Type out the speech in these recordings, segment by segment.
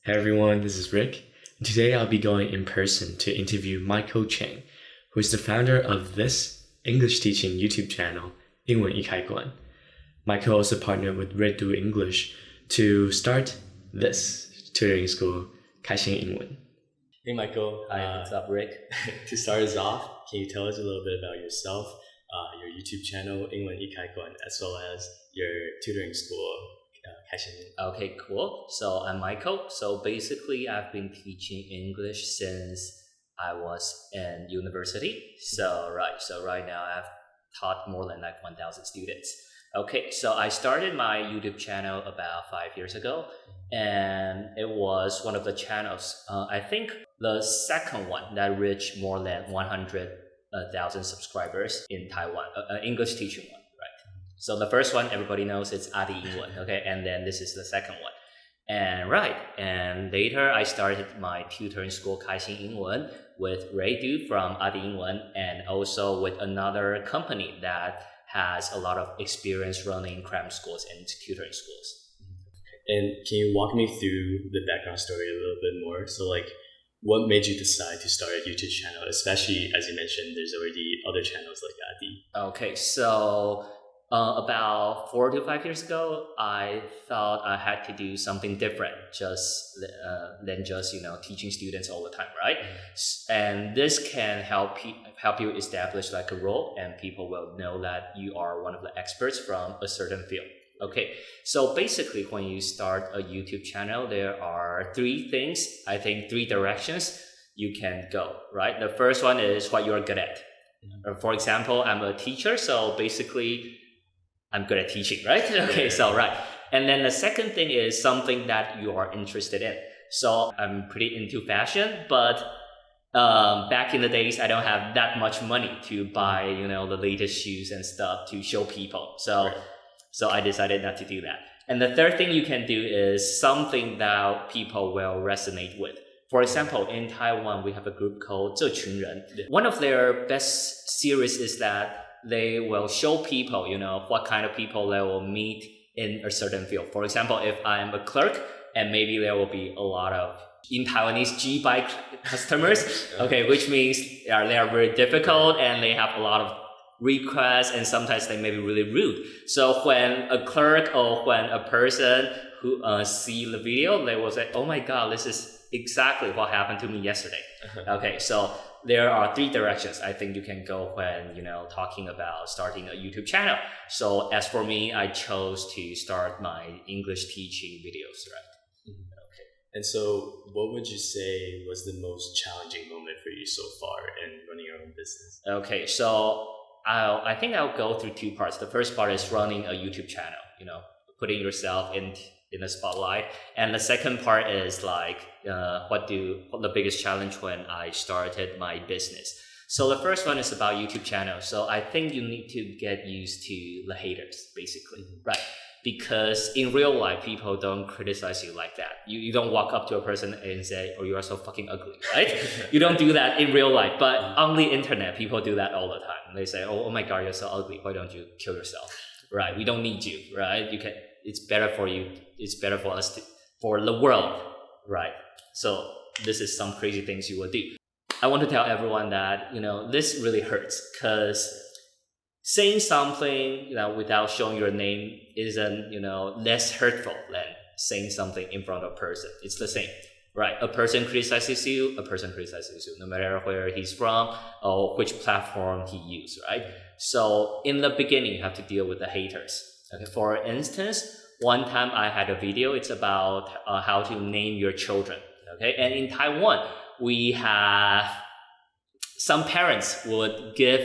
Hey everyone, this is Rick. Today I'll be going in person to interview Michael Chang, who is the founder of this English teaching YouTube channel, 英文易开罐. Michael also partnered with Red Do English to start this tutoring school, 开新英文. Hey Michael, Hi, what's up, Rick? To start us off, can you tell us a little bit about yourself, your YouTube channel, 英文易开罐, as well as your tutoring school, 开新英文? Okay, cool. So I'm Michael. So basically, I've been teaching English since I was in university. So right now I've taught more than 1,000 students. Okay, so I started my YouTube channel about 5 years ago, and it was one of the channels, I think the second one that reached more than 100,000 subscribers in Taiwan, English teaching one, right? So the first one, everybody knows it's 阿迪英文, okay? And then this is the second one. And later I started my tutoring school, 开新英文, with Ray Du from 阿迪英文, and also with another company that has a lot of experience running cram schools and tutoring schools. And can you walk me through the background story a little bit more? So what made you decide to start a YouTube channel? Especially, as you mentioned, there's already other channels like Adi. Okay, so about 4 to 5 years ago, I thought I had to do something different than just teaching students all the time, right? And this can help you establish a role, and people will know that you are one of the experts from a certain field. Okay, so basically when you start a YouTube channel, there are three directions you can go, right? The first one is what you're good at. For example, I'm a teacher, so basically I'm good at teaching, right? Okay, so right. And then the second thing is something that you are interested in. So I'm pretty into fashion, but back in the days, I don't have that much money to buy, the latest shoes and stuff to show people. So I decided not to do that. And the third thing you can do is something that people will resonate with. For example, in Taiwan, we have a group called 这群人. One of their best series is that they will show people, what kind of people they will meet in a certain field. For example, if I'm a clerk, and maybe there will be a lot of, in Taiwanese, G-bike customers, okay, which means they are very difficult and they have a lot of requests, and sometimes they may be really rude. So when a clerk or when a person who see the video, they will say, oh my God, this is exactly what happened to me yesterday. Okay, so there are three directions I think you can go when, talking about starting a YouTube channel. So as for me, I chose to start my English teaching videos, right? Okay. And so what would you say was the most challenging moment for you so far in running your own business? Okay, so I think I'll go through two parts. The first part is running a YouTube channel, putting yourself in the spotlight. And the second part is what the biggest challenge when I started my business. So the first one is about YouTube channel. So I think you need to get used to the haters, basically, right? Because in real life, people don't criticize you like that. You don't walk up to a person and say, oh, you are so fucking ugly, right? You don't do that in real life. But on the internet, people do that all the time. They say, oh my God, you're so ugly. Why don't you kill yourself? Right? We don't need you, right? It's better for you. It's better for us, for the world, right? So this is some crazy things you will do. I want to tell everyone that, this really hurts, because saying something, without showing your name isn't, less hurtful than saying something in front of a person. It's the same, right? A person criticizes you, no matter where he's from or which platform he used, right? So in the beginning, you have to deal with the haters. Okay, for instance, one time I had a video, it's about how to name your children, okay? And in Taiwan, we have some parents would give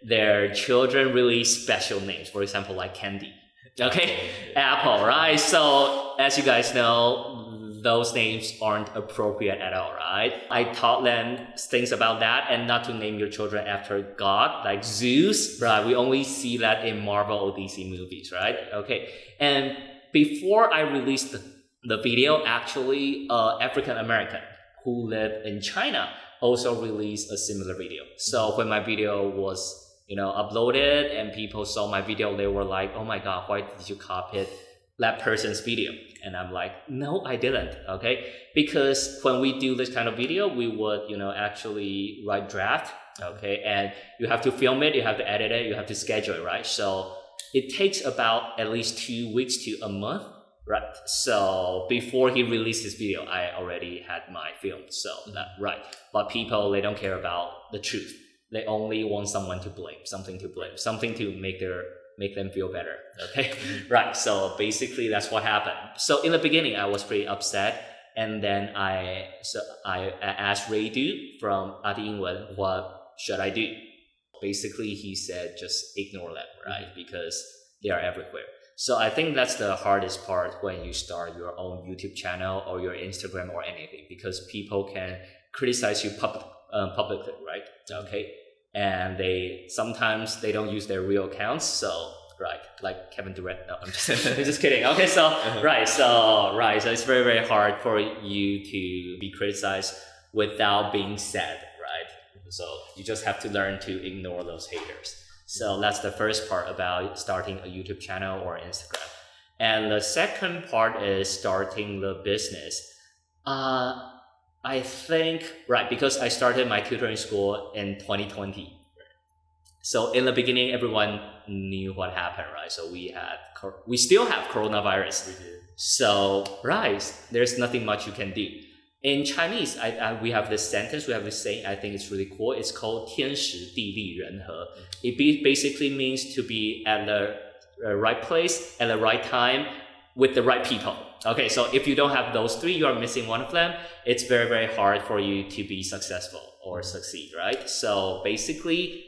their children really special names, for example, like candy, okay? Apple, right? So as you guys know, those names aren't appropriate at all, right? I taught them things about that, and not to name your children after God, like Zeus, right? We only see that in Marvel or DC movies, right? Okay, and before I released the video, actually, African American who live in China also released a similar video. So when my video was uploaded and people saw my video, they were like, oh my God, why did you copy it that person's video. And I'm like, no, I didn't. Okay. Because when we do this kind of video, we would, actually write draft. Okay. And you have to film it, you have to edit it, you have to schedule it, right? So it takes about at least 2 weeks to a month, right? So before he released this video, I already had my film. So right. But people, they don't care about the truth. They only want someone to blame, something to make them feel better. Okay. Right. So basically that's what happened. So in the beginning, I was pretty upset. And then I asked Ray from 英文 what should I do? Basically, he said, just ignore them, right? Because they are everywhere. So I think that's the hardest part when you start your own YouTube channel or your Instagram or anything, because people can criticize you publicly, right? Okay. And sometimes they don't use their real accounts. So, right. Like Kevin Durant. No, I'm just kidding. Okay. So, right. So it's very, very hard for you to be criticized without being sad, right? So you just have to learn to ignore those haters. So that's the first part about starting a YouTube channel or Instagram. And the second part is starting the business. I think, right, because I started my tutoring school in 2020. So in the beginning, everyone knew what happened, right? So we still have coronavirus. We do. So, right, there's nothing much you can do. In Chinese, we have this sentence, we have this saying, I think it's really cool. It's called 天时地利人和. It basically means to be at the right place, at the right time, with the right people. Okay, so if you don't have those three, you are missing one of them. It's very, very hard for you to be successful or succeed, right? So basically,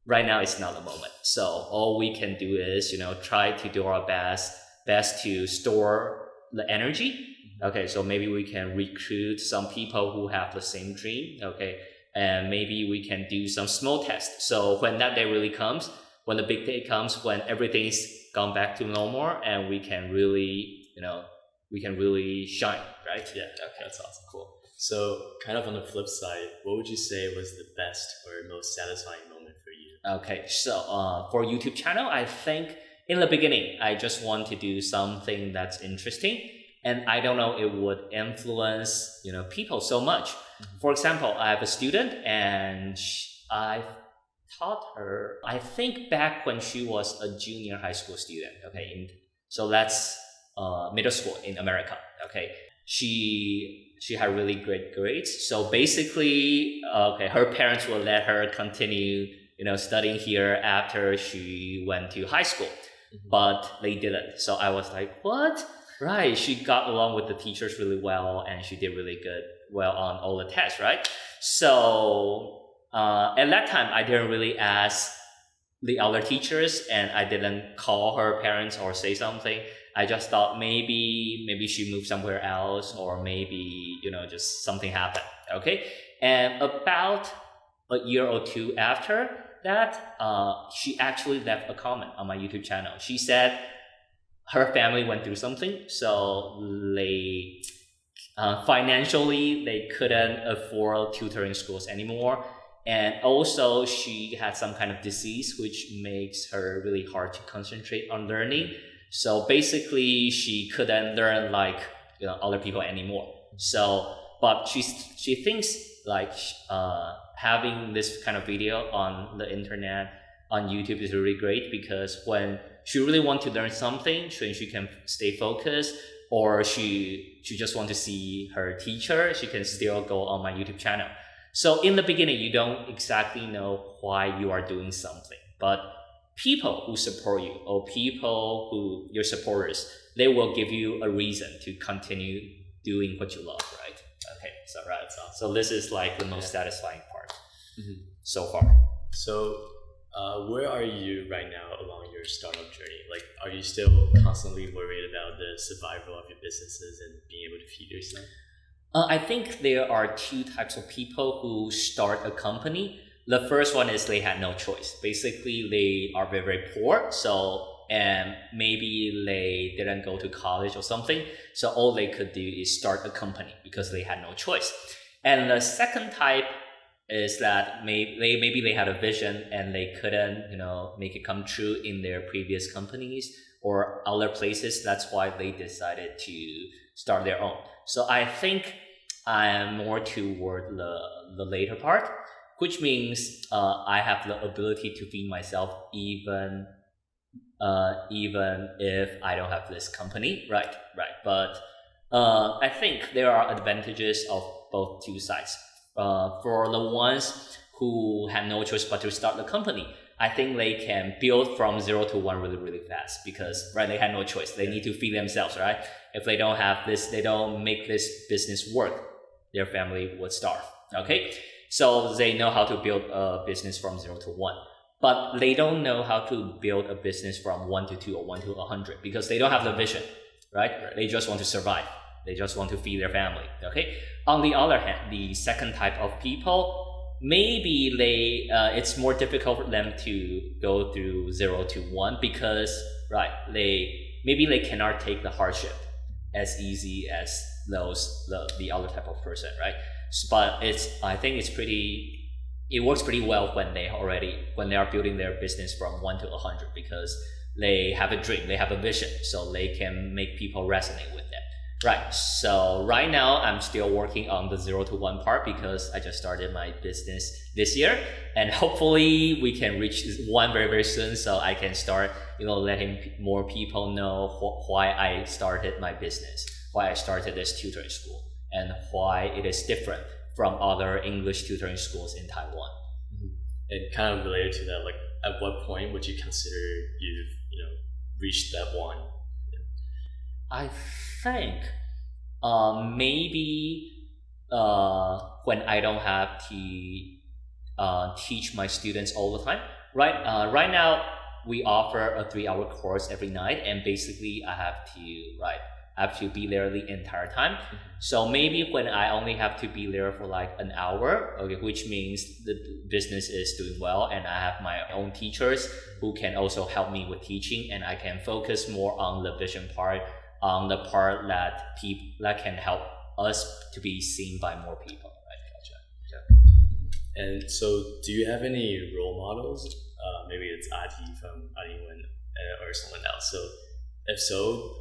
right now it's not the moment. So all we can do is, try to do our best to store the energy. Okay, so maybe we can recruit some people who have the same dream, okay? And maybe we can do some small tests. So when that day really comes, when the big day comes, when everything's gone back to normal and we can really, shine, right? Yeah, okay, that's awesome, cool. So kind of on the flip side, what would you say was the best or most satisfying moment for you? Okay, so for YouTube channel, I think in the beginning, I just want to do something that's interesting. And I don't know, it would influence, people so much. For example, I have a student and I taught her, I think back when she was a junior high school student. Okay. So that's middle school in America. Okay. She had really great grades. So basically, her parents will let her continue, studying here after she went to high school, but they didn't. So I was like, what? Right, she got along with the teachers really well, and she did really well on all the tests, right? So at that time, I didn't really ask the other teachers, and I didn't call her parents or say something. I just thought maybe she moved somewhere else, or maybe just something happened. Okay, and about a year or two after that, she actually left a comment on my YouTube channel. She said her family went through something, so they financially they couldn't afford tutoring schools anymore, and also she had some kind of disease which makes her really hard to concentrate on learning. So basically, she couldn't learn like other people anymore. So, but she thinks like having this kind of video on the internet on YouTube is really great, because when she really wants to learn something, she can stay focused, or she just want to see her teacher, she can still go on my YouTube channel. So in the beginning, you don't exactly know why you are doing something, but people who support you, or people who your supporters, they will give you a reason to continue doing what you love, right? Okay, so right, so this is like the most satisfying part so far. So where are you right now along your startup journey? Like, are you still constantly worried about the survival of your businesses and being able to feed yourself? I think there are two types of people who start a company. The first one is they had no choice. Basically, they are very, very poor. And maybe they didn't go to college or something. So all they could do is start a company because they had no choice. And the second type is that maybe they had a vision and they couldn't, make it come true in their previous companies or other places. That's why they decided to start their own. So I think I am more toward the later part, which means I have the ability to feed myself even if I don't have this company, right? But I think there are advantages of both two sides. For the ones who have no choice but to start the company, I think they can build from 0 to 1 really, really fast because, right, they had no choice. They need to feed themselves, right? If they don't have this, they don't make this business work, their family would starve, okay? So they know how to build a business from 0 to 1. But they don't know how to build a business from 1 to 2 or 1 to 100 because they don't have the vision, right? They just want to survive. They just want to feed their family, okay? On the other hand, the second type of people, maybe it's more difficult for them to go through 0 to 1 because, right, maybe they cannot take the hardship as easy as the other type of person, right? But I think it works pretty well when they are building their business from 1 to 100 because they have a dream, they have a vision, so they can make people resonate with them. Right. So right now I'm still working on the 0 to 1 part because I just started my business this year, and hopefully we can reach 1 very, very soon so I can start, letting more people know why I started my business, why I started this tutoring school, and why it is different from other English tutoring schools in Taiwan. And kind of related to that, like at what point would you consider you've reached that one? I think maybe when I don't have to teach my students all the time. Right now we offer a 3-hour course every night, and basically I have to be there the entire time. Mm-hmm. So maybe when I only have to be there for like an hour, okay, which means the business is doing well and I have my own teachers who can also help me with teaching, and I can focus more on the vision part, on the part that can help us to be seen by more people. Right? Gotcha. And so do you have any role models? Maybe it's Adi from Adi or someone else. So if so,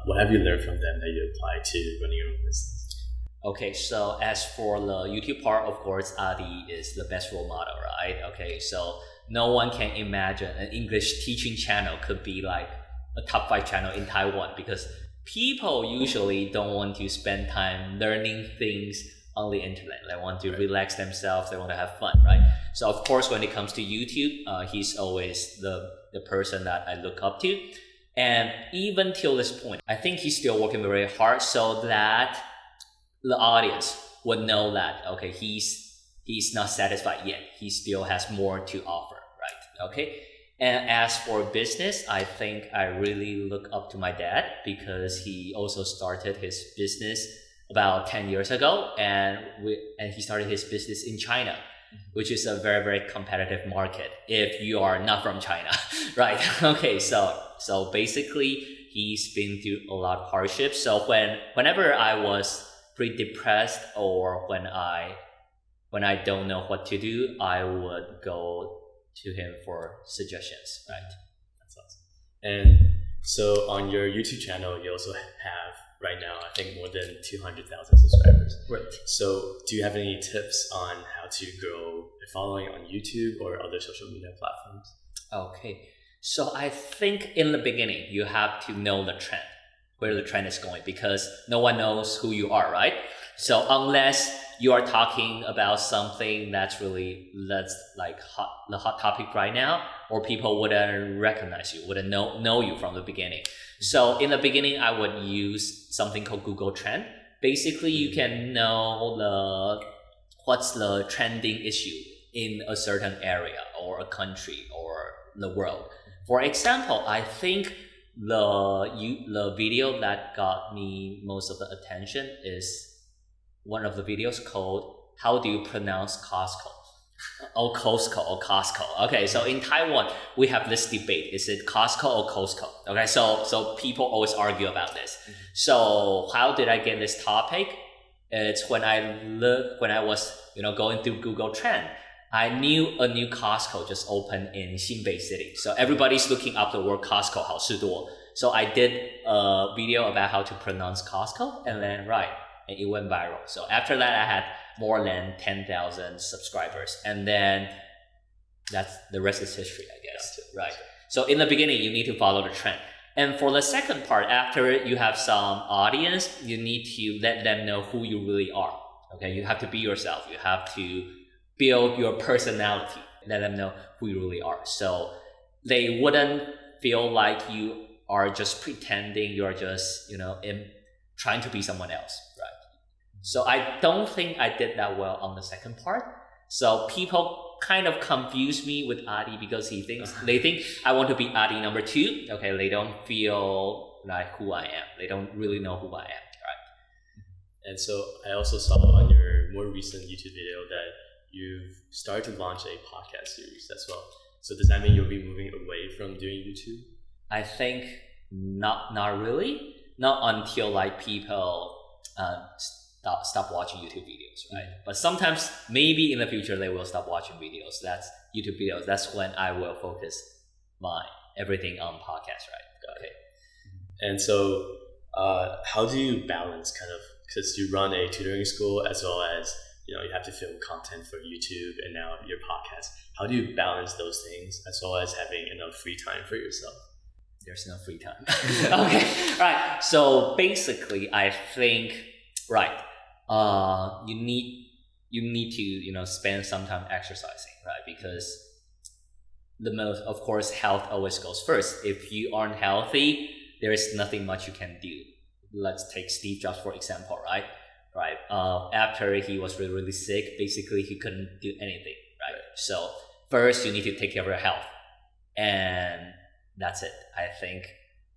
what have you learned from them that you apply to running your own business? Okay, so as for the YouTube part, of course, Adi is the best role model, right? Okay, so no one can imagine an English teaching channel could be like a top 5 channel in Taiwan because people usually don't want to spend time learning things on the internet. They want to relax themselves, they want to have fun, right? So of course, when it comes to YouTube, he's always the person that I look up to. And even till this point, I think he's still working very hard so that the audience would know that, okay, he's not satisfied yet. He still has more to offer, right? Okay. And as for business, I think I really look up to my dad because he also started his business about 10 years ago, and he started his business in China, which is a very, very competitive market if you are not from China, right? Okay, so basically he's been through a lot of hardships. So whenever I was pretty depressed or when I don't know what to do, I would go to him for suggestions, right? That's awesome. And so on your YouTube channel, you also have right now, I think more than 200,000 subscribers. Right. So do you have any tips on how to grow a following on YouTube or other social media platforms? Okay. So I think in the beginning, you have to know the trend, where the trend is going, because no one knows who you are, right? So unless you are talking about something that's like the hot topic right now, or people wouldn't recognize you, wouldn't know you from the beginning. So in the beginning, I would use something called Google Trend. Basically, you can know what's the trending issue in a certain area or a country or the world. For example, I think the video that got me most of the attention is one of the videos called "How do you pronounce Costco?" or Costco. Okay, so in Taiwan we have this debate: is it Costco or Costco? Okay, so people always argue about this. Mm-hmm. So how did I get this topic? It's when I was, going through Google Trend, I knew a new Costco just opened in Xinbei City. So everybody's looking up the word Costco, 好事多. So I did a video about how to pronounce Costco, and then and it went viral. So after that, I had more than 10,000 subscribers, and then the rest is history, I guess. Right. So in the beginning, you need to follow the trend. And for the second part, after you have some audience, you need to let them know who you really are. Okay, you have to be yourself. You have to build your personality. Let them know who you really are. So they wouldn't feel like you are just pretending, you're just, trying to be someone else, right? So I don't think I did that well on the second part. So people kind of confuse me with Adi because they think I want to be Adi number 2. Okay, they don't feel like who I am. They don't really know who I am, right? And so I also saw on your more recent YouTube video that you've started to launch a podcast series as well. So does that mean you'll be moving away from doing YouTube? I think not really. Not until like people stop watching YouTube videos, right? But sometimes maybe in the future they will stop watching videos. That's YouTube videos. That's when I will focus my everything on podcast, right? Okay. And so how do you balance because you run a tutoring school as well as you have to film content for YouTube and now your podcast. How do you balance those things as well as having enough free time for yourself? There's no free time. Okay, right. So basically, I think, you need to, spend some time exercising, right? Because of course, health always goes first. If you aren't healthy, there is nothing much you can do. Let's take Steve Jobs, for example, right? After he was really, really sick, basically he couldn't do anything, right? So first you need to take care of your health, and that's it. I think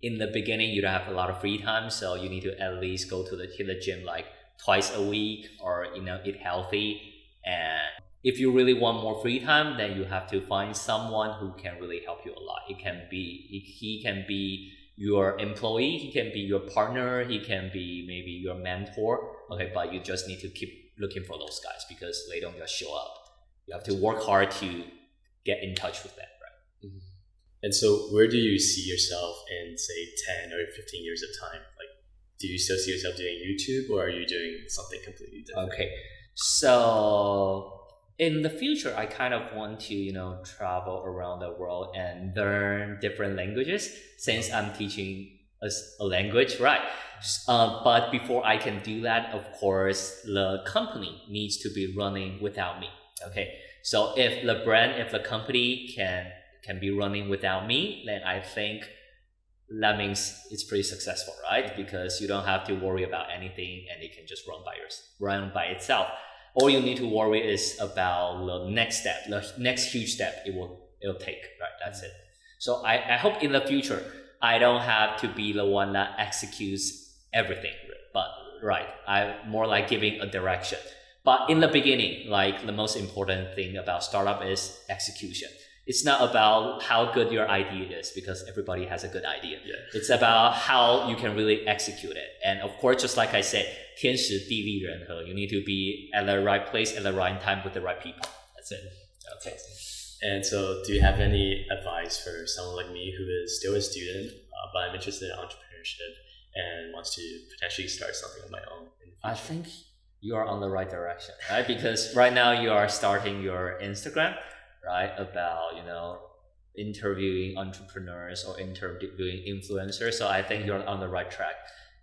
in the beginning you don't have a lot of free time, so you need to at least go to the gym like twice a week, or eat healthy. And if you really want more free time, then you have to find someone who can really help you a lot. He can be your employee, he can be your partner, he can be maybe your mentor. Okay, but you just need to keep looking for those guys because they don't just show up. You have to work hard to get in touch with them, right? Mm-hmm. And so where do you see yourself in, say, 10 or 15 years of time? Like, do you still see yourself doing YouTube, or are you doing something completely different? Okay, so in the future, I kind of want to, travel around the world and learn different languages since I'm teaching a language, right? But before I can do that, of course, the company needs to be running without me. Okay, so if the company can be running without me, then I think that means it's pretty successful, right? Because you don't have to worry about anything and it can just run by itself. All you need to worry is about the next step, the next huge step it'll take, right? That's it. So I hope in the future, I don't have to be the one that executes everything, but I'm more like giving a direction. But in the beginning, like the most important thing about startup is execution. It's not about how good your idea is because everybody has a good idea. Yeah. It's about how you can really execute it. And of course, just like I said, 天时地利人和, you need to be at the right place at the right time with the right people. That's it. Okay. And so do you have any advice for someone like me who is still a student, but I'm interested in entrepreneurship and wants to potentially start something of my own in the future? I think you are on the right direction, right? Because right now you are starting your Instagram, right? About, interviewing entrepreneurs or interviewing influencers. So I think you're on the right track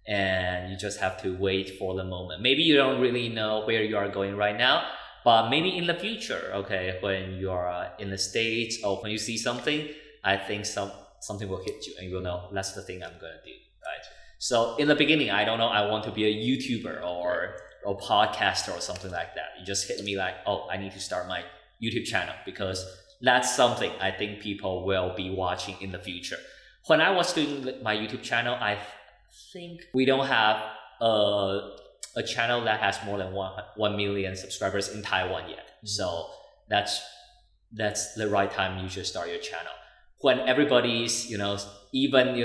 and you just have to wait for the moment. Maybe you don't really know where you are going right now, but maybe in the future, okay, when you are in the States or when you see something, I think something will hit you and you will know that's the thing I'm going to do, right? So in the beginning, I don't know, I want to be a YouTuber or a podcaster or something like that. You just hit me like, oh, I need to start my YouTube channel because that's something I think people will be watching in the future. When I was doing my YouTube channel, I think we don't have a channel that has more than 1 million subscribers in Taiwan yet. So that's the right time you should start your channel. When everybody's, even,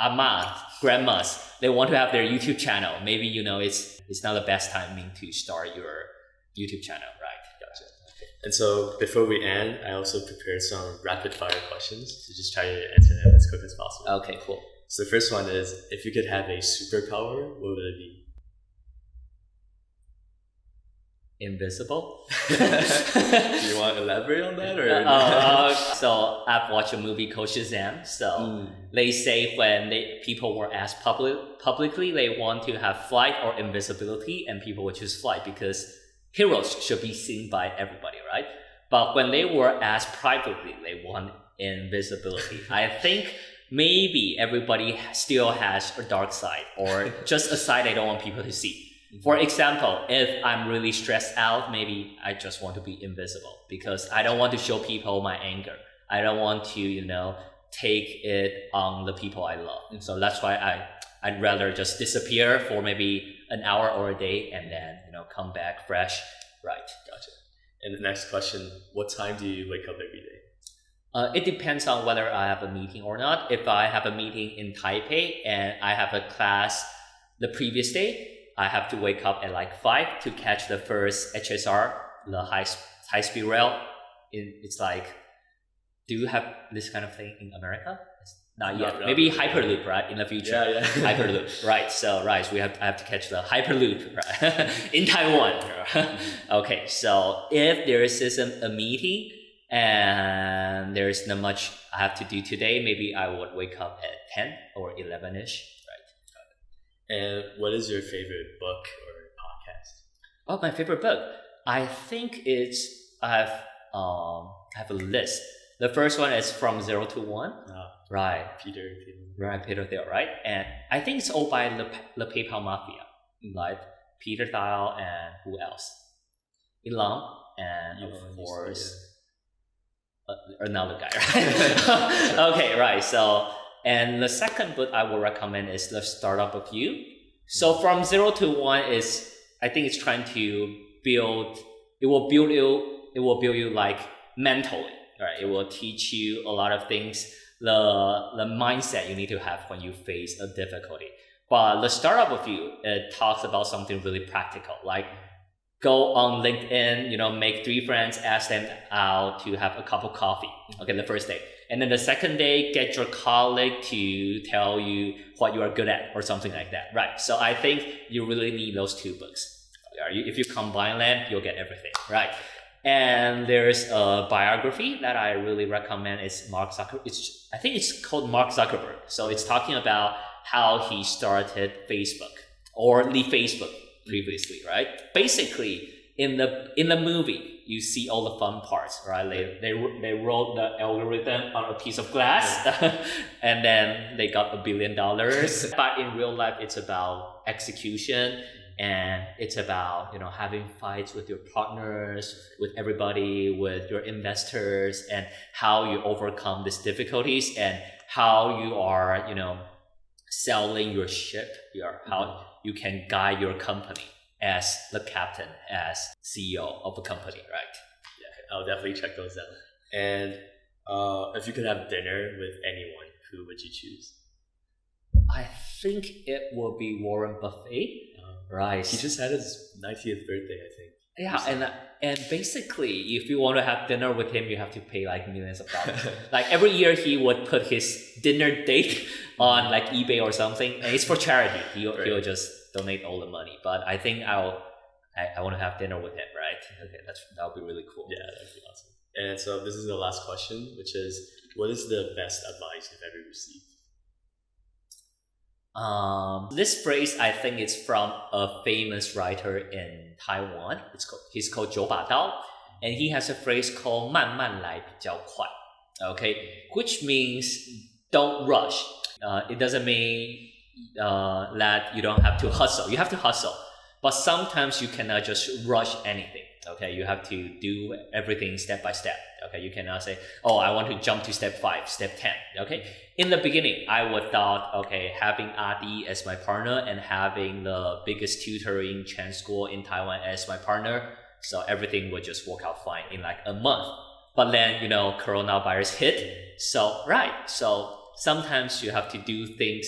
amas, grandmas, they want to have their YouTube channel. Maybe, it's not the best timing to start your YouTube channel, right? Gotcha. And so before we end, I also prepared some rapid fire questions to just try to answer them as quick as possible. Okay, cool. So the first one is, if you could have a superpower, what would it be? Invisible. Do you want to elaborate on that? Or? So I've watched a movie called Shazam. So they say when people were asked publicly, they want to have flight or invisibility, and people would choose flight because heroes should be seen by everybody, right? But when they were asked privately, they want invisibility. I think maybe everybody still has a dark side, or just a side they don't want people to see. For example, if I'm really stressed out, maybe I just want to be invisible because I don't want to show people my anger. I don't want to, take it on the people I love. And so that's why I'd rather just disappear for maybe an hour or a day and then, come back fresh. Right. Gotcha. And the next question, what time do you wake up every day? It depends on whether I have a meeting or not. If I have a meeting in Taipei and I have a class the previous day, I have to wake up at like 5 to catch the first HSR, the high speed rail. It's like, do you have this kind of thing in America? Not yet. Maybe Hyperloop, right? In the future. Yeah. Hyperloop, right? So I have to catch the Hyperloop, right? In Taiwan. Okay, so if there is a meeting and there is not much I have to do today, maybe I would wake up at 10 or 11ish. And what is your favorite book or podcast? Oh, my favorite book. I think I have a list. The first one is From Zero to One. Right. Peter Thiel, right? And I think it's all by the PayPal Mafia, right? Peter Thiel and who else? Elon and of course another guy, right? Okay, right. So, and the second book I will recommend is The Startup of You. So From Zero to One I think it's trying to it will build you like mentally, right? It will teach you a lot of things, the mindset you need to have when you face a difficulty. But The Startup of You, it talks about something really practical, like go on LinkedIn, make 3 friends, ask them out to have a cup of coffee. Okay, the first day. And then the second day, get your colleague to tell you what you are good at or something like that. Right. So I think you really need those 2 books. If you combine them, you'll get everything. Right. And there's a biography that I really recommend. It's Mark Zuckerberg. I think it's called Mark Zuckerberg. So it's talking about how he started Facebook or the Facebook previously, right? Basically, in the movie, you see all the fun parts, right? They wrote the algorithm on a piece of glass, and then they got $1 billion. But in real life, it's about execution, and it's about having fights with your partners, with everybody, with your investors, and how you overcome these difficulties, and how you are selling your ship, how you can guide your company as the captain, as CEO of a company, right? Yeah, I'll definitely check those out. And if you could have dinner with anyone, who would you choose? I think it will be Warren Buffett, right? He just had his 90th birthday, I think. Yeah, and basically, if you want to have dinner with him, you have to pay like millions of dollars. Like every year, he would put his dinner date on like eBay or something, and it's for charity. He'll just donate all the money. But I think I want to have dinner with him, right? Okay, that'll be really cool. Yeah, that'd be awesome. And so this is the last question, which is, what is the best advice you've ever received? This phrase, I think, is from a famous writer in Taiwan. He's called 九把刀, and he has a phrase called 慢慢来比较快. Okay, which means don't rush. It doesn't mean that you don't have to hustle. You have to hustle, but sometimes you cannot just rush anything. Okay, you have to do everything step by step. Okay, you cannot say, oh, I want to jump to step 5, step 10. Okay, in the beginning, I would thought, okay, having Adi as my partner and having the biggest tutoring Chang school in Taiwan as my partner, so everything would just work out fine in like a month. But then, coronavirus hit. So sometimes you have to do things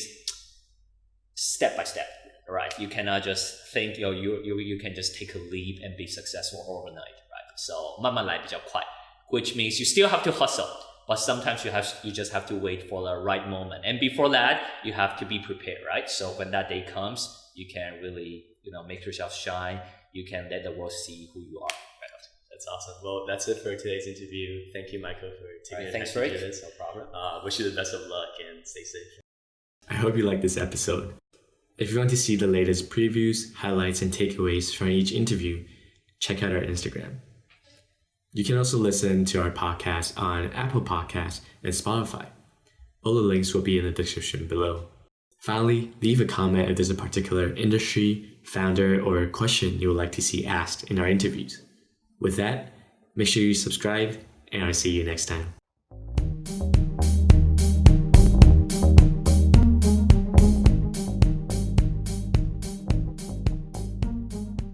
step by step, right? You cannot just think you can just take a leap and be successful overnight, right? So 慢慢来比较快, which means you still have to hustle, but sometimes you just have to wait for the right moment. And before that, you have to be prepared, right? So when that day comes, you can really, make yourself shine. You can let the world see who you are. That's awesome. Well, that's it for today's interview. Thank you, Michael, for taking the time thanks, to Rick. do this. No problem. Wish you the best of luck and stay safe. I hope you liked this episode. If you want to see the latest previews, highlights, and takeaways from each interview, check out our Instagram. You can also listen to our podcast on Apple Podcasts and Spotify. All the links will be in the description below. Finally, leave a comment if there's a particular industry, founder, or question you would like to see asked in our interviews. With that, make sure you subscribe, and I'll see you next time.